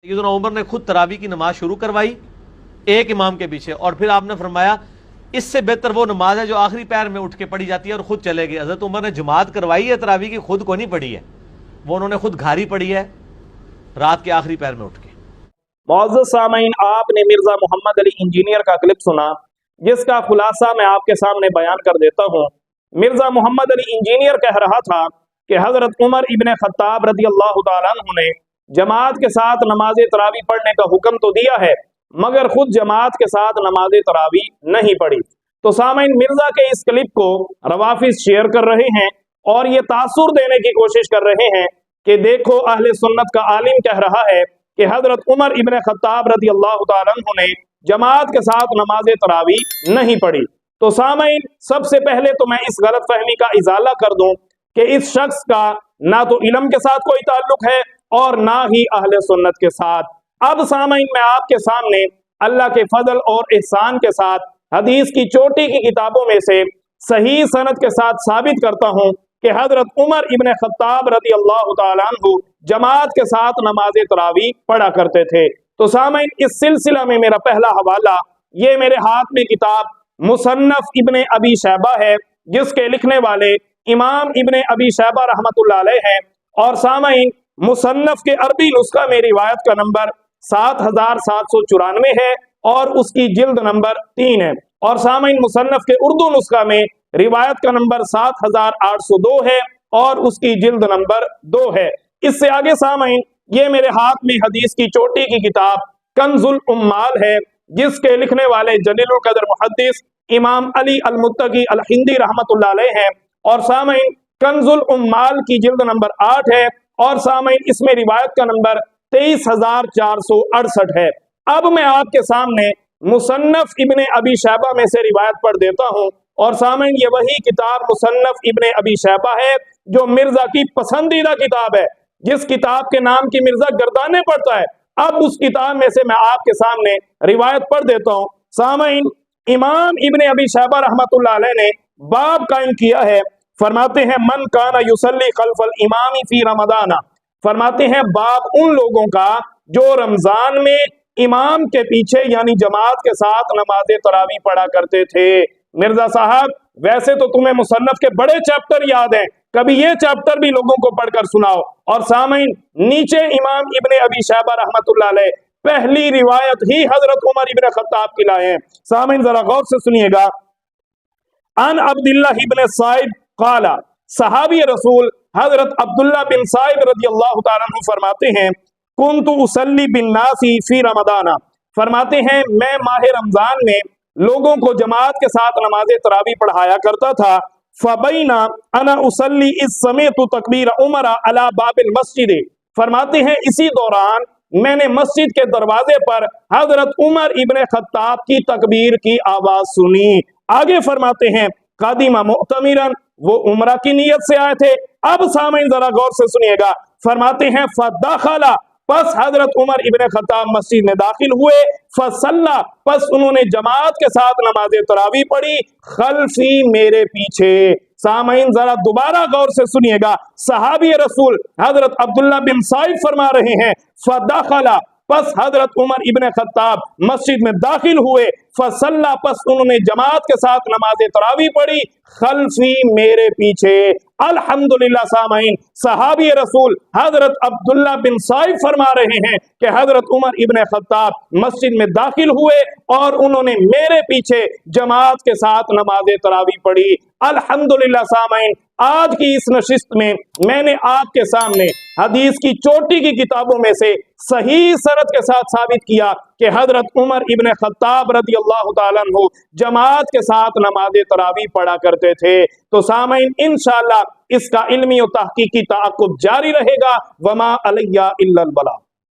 सैयदना उमर ने खुद तरावी की नमाज शुरू करवाई एक इमाम के पीछे, और फिर आपने फरमाया इससे बेहतर वो नमाज है जो आखिरी पैर में उठ के पढ़ी जाती है, और खुद चले गए। हज़रत उमर ने जमात करवाई है तरावी की, खुद को नहीं पढ़ी है, वो उन्होंने खुद घारी पढ़ी है रात के आखिरी पैर में उठ के। मुअज़्ज़ज़ सामीन, आपने मिर्ज़ा मोहम्मद अली इंजीनियर का क्लिप सुना, जिसका खुलासा मैं आपके सामने बयान कर देता हूँ। मिर्ज़ा मोहम्मद अली इंजीनियर कह रहा था कि हज़रत उमर इब्न ख़त्ताब रज़ियल्लाहु ताला अन्हु ने जमात के साथ नमाज तरावी पढ़ने का हुक्म तो दिया है, मगर खुद जमात के साथ नमाज तरावी नहीं पढ़ी। तो सामीन, मिर्ज़ा के इस क्लिप को रवाफिज़ शेयर कर रहे हैं और ये तासुर देने की कोशिश कर रहे हैं कि देखो अहले सुन्नत का आलिम कह रहा है कि हजरत उमर इब्न ख़त्ताब रज़ियल्लाहु ताला अन्हु ने जमात के साथ नमाज तरावी नहीं पढ़ी। तो सामीन, सबसे पहले तो मैं इस गलत फहमी का इजाला कर दूं कि इस शख्स का ना तो इल्म के साथ कोई ताल्लुक है और ना ही अहले सुन्नत के साथ। अब सामीन, मैं आपके सामने अल्लाह के फजल और एहसान के साथ हदीस की चोटी की किताबों में से सही सनद के साथ साबित करता हूं कि हजरत उमर इब्न ख़त्ताब रज़ियल्लाहु ताला अन्हु जमात के साथ नमाज तरावी पढ़ा करते थे। तो सामीन, इस सिलसिला में मेरा पहला हवाला ये मेरे हाथ में किताब मुसन्नफ इब्न अबी शैबा है, जिसके लिखने वाले इमाम इब्न अबी शैबा रहमतुल्लाह अलैह हैं। और सामीन, मुसन्नफ के अरबी नुस्खा में रिवायत का नंबर 7794 है और उसकी जिल्द नंबर 3 है। और सामीन, मुसन्नफ के उर्दू नुस्खा में रिवायत का नंबर 7802 है और उसकी जिल्द नंबर 2 है। इससे आगे सामीन, ये मेरे हाथ में हदीस की चोटी की किताब कंजुल उम्माल है, जिसके लिखने वाले जलीलुल कदर मुहद्दिस इमाम अली अल मुत्तकी अल हिंदी रहमतुल्लाह अलैह हैं। और सामीन, कंजुल उम्माल की जिल्द नंबर 8 है और सामीन, इसमें रिवायत का नंबर 23468 है। अब मैं आपके सामने मुसन्नफ इब्न अबी शैबा में से रिवायत पढ़ देता हूं। और सामीन, ये वही किताब मुसन्नफ इब्न अबी शैबा है जो मिर्जा की पसंदीदा किताब है, जिस किताब के नाम की मिर्जा गर्दाने पढ़ता है। अब उस किताब में से मैं आपके सामने रिवायत पढ़ देता हूं। सामीन, इमाम इब्न अबी शैबा रहमतुल्लाह अलैह ने बाब कायम किया है। फरमाते हैं मन काना युसल्ली खल्फल इमामी फी रमदाना। फरमाते हैं बाब उन लोगों का जो रमजान में इमाम के पीछे यानी जमात के साथ नमाज तरावी पढ़ा करते थे। मिर्जा साहब, वैसे तो तुम्हें मुसन्नफ के बड़े चैप्टर याद हैं, कभी ये चैप्टर भी लोगों को पढ़कर सुनाओ। और सामीन, नीचे इमाम इब्न अबी शैबा रहमतुल्लाह अलैह पहली रिवायत ही हजरत उमर इब्न ख़त्ताब की लाए हैं। सामीन, जरा गौर से सुनिएगा। अन अब्दुल्लाह इब्न साइब काला, सहाबी रसूल हजरत अब्दुल्लाह बिन साइब रज़ियल्लाहु ताला अन्हु फरमाते हैं कुन्तु उसल्ली बिन नासी फी रमदाना। फरमाते हैं मैं माह रमजान में लोगों को जमात के साथ नमाज तरावी पढ़ाया करता था। फबैना अना उसल्ली इस समय तो तकबीर उमर अला बाबिल मस्जिद। फरमाते हैं इसी दौरान मैंने मस्जिद के दरवाजे पर हजरत उमर इब्न ख़त्ताब की तकबीर की आवाज सुनी। आगे फरमाते हैं कादिमा मुअतमिरन, वो उमरा की नीयत से आए थे। अब सामीन, जरा गौर से सुनिएगा। फरमाते हैं फदाखला, पस हजरत उमर इब्न ख़त्ताब मस्जिद में दाखिल हुए। फसल्ला, पस उन्होंने जमात के साथ नमाज तरावी पढ़ी। खल्फी, मेरे पीछे। सामीन, जरा दोबारा गौर से सुनिएगा। सहाबी रसूल हजरत अब्दुल्लाह बिन साइब फरमा रहे हैं फदाखला, पस हजरत उमर इब्न ख़त्ताब मस्जिद में दाखिल हुए। फसल्ला, पस उन्होंने जमात के साथ नमाज तरावी पढ़ी। खल्फी, मेरे पीछे। अल्हम्दुलिल्लाह सामीन, सहाबी रसूल हजरत अब्दुल्लाह बिन साइब फरमा रहे हैं कि हजरत उमर इब्न ख़त्ताब मस्जिद में दाखिल हुए और उन्होंने मेरे पीछे जमात के साथ नमाज तरावी पढ़ी। अल्हम्दुलिल्लाह सामीन, आज की इस नशिस्त में मैंने आपके सामने हदीस की चोटी की किताबों में से सही सनद के साथ साबित किया कि हजरत उमर इब्न ख़त्ताब रज़ियल्लाहु ताला अन्हु जमात के साथ नमाज तरावी पढ़ा करते थे। तो सामीन, इंशाअल्लाह इसका इल्मी और तहकीकी ताक़ुब जारी रहेगा। वमा अलैया इल्लल बलाग।